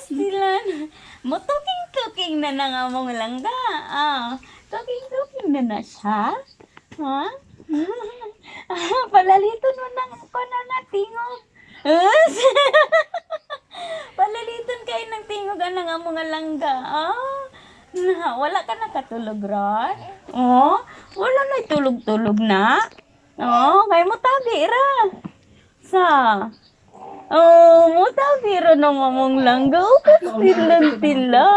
sila na. Mo talking na nga mong langga. Talking na siya. Ha? Palaliton mo nang ako na tingog. Palaliton kayo ng tingog ang nga mga langga. Wala ka nakatulog, Rod? Wala na tulog-tulog na. Kaya mo tabi ra. Mo tabi ra ng among langga. Kastilan-tila.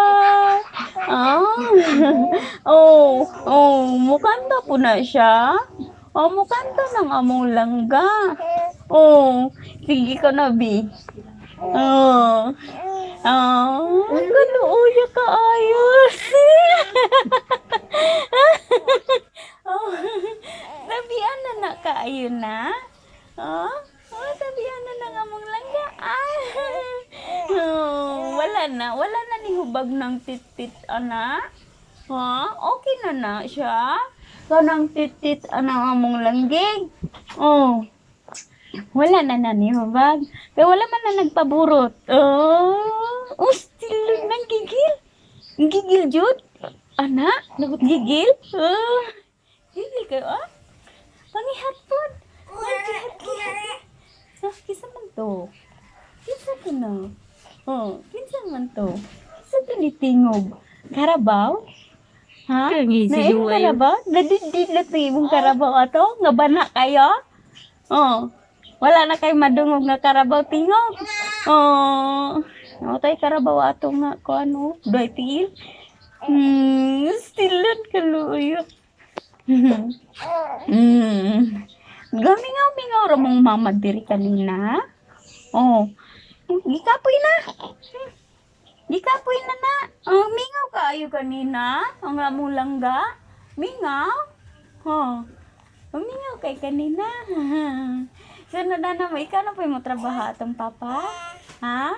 Mukanta po na siya. Mukanta ng among langga. Sige ka na, Bi. Galuya ka ayos. Sabihan na kaayo na. Sabihan na among langga. Wala na ni hubag ng tit-tit, ana. Okay na siya. Kanang tit-tit, ana among langgig. Wala na ni hubag. Kaya wala man na nagpaburot. Still nang gigil. Gigil, Jud? Ana? Gigil? Gigil kayo, Pangihat po. Kisa man to? Kisa ko na? Kisa man to? Kisa to ni tingog? Karabaw? Ha? Naim karabaw? Nadidid na ito yung karabaw ato? Nga bana kayo? Wala na kayo madungog nga karabaw tingog? Tayo karabaw ato nga ko ano? Doy tingil? Stilan kaluyo. Gamingaw-mingaw ra mong mama diri kanina. Gikapoy na. Gikapoy na. Mingaw ka ayo kanina. Ang among langga. Mingaw. Mingaw kay kanina. So na mo, ikaw na po mo trabaho atong papa? Ha?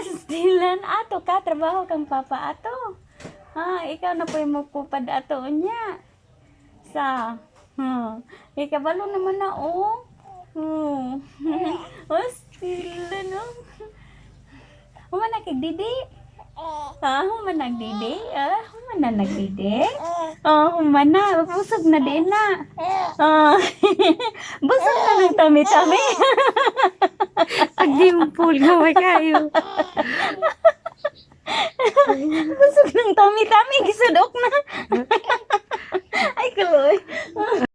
Stilan ato ka trabaho kang papa ato. Ikaw na po mo pupad ato niya. Kabalo naman na, Stila, no? Human na kagdidi? Human nagdidi? Human na nagdidi? Human na. Busog na din na. Busog na ng tami-tami. Pag-dimpul nga may kayo. Busog ng tami-tami. Gisadok na. Ay, kaloy.